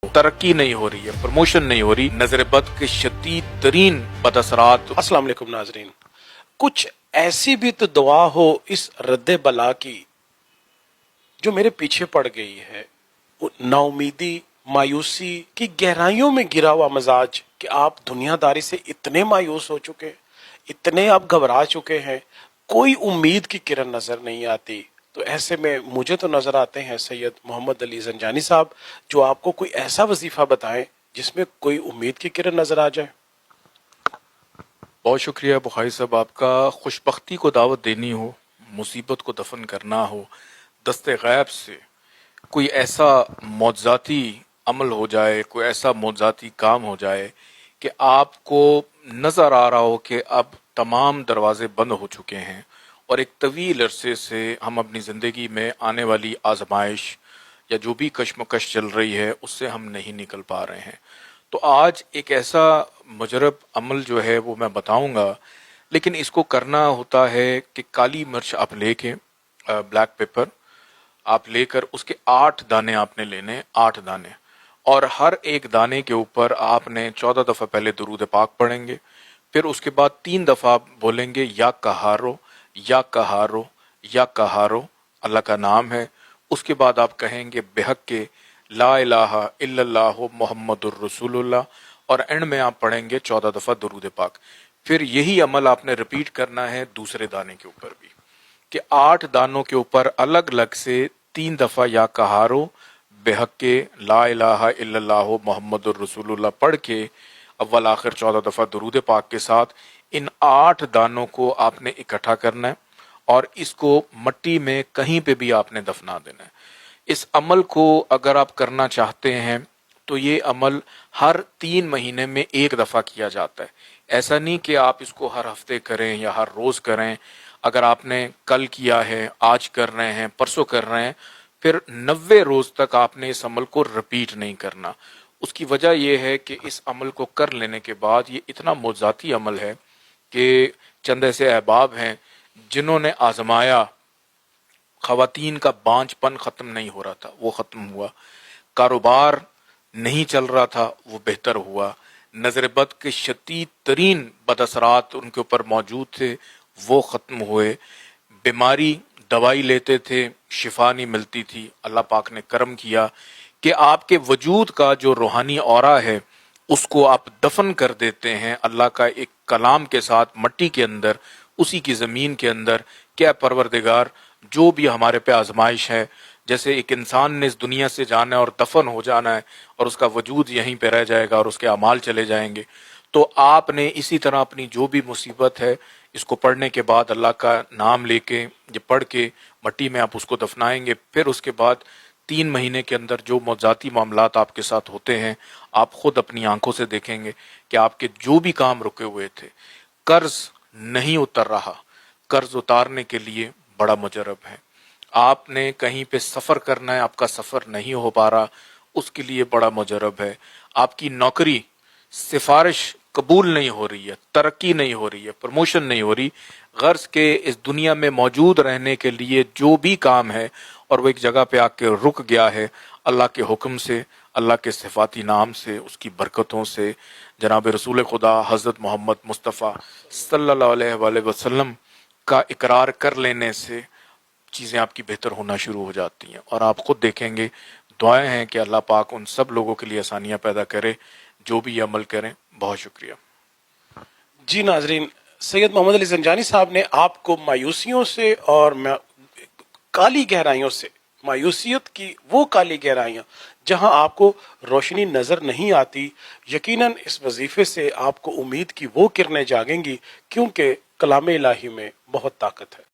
तरक्की नहीं हो रही है, प्रमोशन नहीं हो रही, नजर बद के शदीद तरीन बदअसरात। अस्सलाम वालेकुम नाजरीन, कुछ ऐसी भी तो दुआ हो इस रद्द बला की जो मेरे पीछे पड़ गई है। वो नाउमीदी, मायूसी की गहराइयों में गिरा हुआ मजाज कि आप दुनियादारी से इतने मायूस हो चुके, इतने आप घबरा चुके हैं, कोई उम्मीद की किरण नजर नहीं आती। तो ऐसे में मुझे तो नजर आते हैं सैयद मोहम्मद अली जंजानी साहब, जो आपको कोई ऐसा वजीफा बताएं जिसमें कोई उम्मीद की किरण नजर आ जाए। बहुत शुक्रिया बुखारी साहब आपका। खुशबख्ती को दावत देनी हो, मुसीबत को दफन करना हो, दस्ते गैब से कोई ऐसा मौजज़ाती अमल हो जाए, कोई ऐसा मौजज़ाती काम हो जाए कि आपको नज़र आ रहा हो कि अब तमाम दरवाजे बंद हो चुके हैं और एक तवील अरसे से हम अपनी ज़िंदगी में आने वाली आजमाइश या जो भी कशमकश चल रही है उससे हम नहीं निकल पा रहे हैं। तो आज एक ऐसा मुजरब अमल जो है वो मैं बताऊंगा, लेकिन इसको करना होता है कि काली मिर्च आप लेके, ब्लैक पेपर आप लेकर उसके 8 दाने आपने लेने, 8 दाने, और हर एक दाने के ऊपर आपने 14 दफ़ा पहले दुरूद पाक पढ़ेंगे। फिर उसके बाद 3 दफ़ा आप बोलेंगे या कहारो या कहारो या कहारो, अल्लाह का नाम है। उसके बाद आप कहेंगे बेहक के ला इलाहा इल्लल्लाहु मुहम्मदुर रसूलुल्लाह, और एंड में आप पढ़ेंगे 14 दफ़ा दुरूद पाक। फिर यही अमल आपने रिपीट करना है दूसरे दाने के ऊपर भी, कि 8 दानों के ऊपर अलग अलग से 3 दफ़ा या कहारो, बेहक के ला इलाहा इल्लल्लाहु मुहम्मदुर रसूलुल्लाह पढ़ के अव्वल आखिर 14 दफ़ा दुरूद पाक के साथ इन 8 दानों को आपने इकट्ठा करना है और इसको मट्टी में कहीं पे भी आपने दफना देना है। इस अमल को अगर आप करना चाहते हैं तो ये अमल हर 3 महीने में एक दफ़ा किया जाता है। ऐसा नहीं कि आप इसको हर हफ्ते करें या हर रोज़ करें। अगर आपने कल किया है, आज कर रहे हैं, परसों कर रहे हैं, फिर 90 रोज़ तक आपने इस अमल को रिपीट नहीं करना। उसकी वजह यह है कि इस अमल को कर लेने के बाद ये इतना मोज़ाती अमल है कि चंद ऐसे अहबाब हैं जिन्होंने आजमाया, खवातीन का बांझपन ख़त्म नहीं हो रहा था, वो ख़त्म हुआ। कारोबार नहीं चल रहा था, वो बेहतर हुआ। नज़र बद के शदीद तरीन बदअसरात उनके ऊपर मौजूद थे, वो ख़त्म हुए। बीमारी दवाई लेते थे, शिफा नहीं मिलती थी। अल्लाह पाक ने करम किया कि आपके वजूद का जो रूहानी औरा है उसको आप दफन कर देते हैं अल्लाह का एक कलाम के साथ मट्टी के अंदर, उसी की ज़मीन के अंदर। क्या परवरदिगार, जो भी हमारे पे आजमाइश है, जैसे एक इंसान ने इस दुनिया से जाना है और दफन हो जाना है और उसका वजूद यहीं पे रह जाएगा और उसके अमाल चले जाएंगे, तो आपने इसी तरह अपनी जो भी मुसीबत है इसको पढ़ने के बाद अल्लाह का नाम लेके, ये पढ़ के मट्टी में आप उसको दफनाएंगे। फिर उसके बाद 3 महीने के अंदर जो मौज़ाती मामलात आपके साथ होते हैं, आप खुद अपनी आंखों से देखेंगे कि आपके जो भी काम रुके हुए थे, कर्ज नहीं उतर रहा, कर्ज उतारने के लिए बड़ा मुजरब है। आपने कहीं पे सफ़र करना है, आपका सफ़र नहीं हो पा रहा, उसके लिए बड़ा मुजरब है। आपकी नौकरी, सिफारिश कबूल नहीं हो रही है, तरक्की नहीं हो रही है, प्रमोशन नहीं हो रही, गर्ज के इस दुनिया में मौजूद रहने के लिए जो भी काम है और वो एक जगह पे आके रुक गया है, अल्लाह के हुक्म से, अल्लाह के सिफाती नाम से, उसकी बरकतों से, जनाब रसूल खुदा हज़रत मोहम्मद मुस्तफ़ा सल्लल्लाहु अलैहि वसल्लम का इकरार कर लेने से चीज़ें आपकी बेहतर होना शुरू हो जाती हैं। और आप खुद देखेंगे, दुआएं हैं कि अल्लाह पाक उन सब लोगों के लिए आसानियाँ पैदा करे जो भी ये अमल करें। बहुत शुक्रिया जी नाजरीन, सैयद मोहम्मद अली जंजानी साहब ने आपको मायूसियों से और काली गहराइयों से, मायूसियत की वो काली गहराइयां जहां आपको रोशनी नजर नहीं आती, यकीनन इस वजीफे से आपको उम्मीद की वो किरणें जागेंगी, क्योंकि कलाम इलाही में बहुत ताकत है।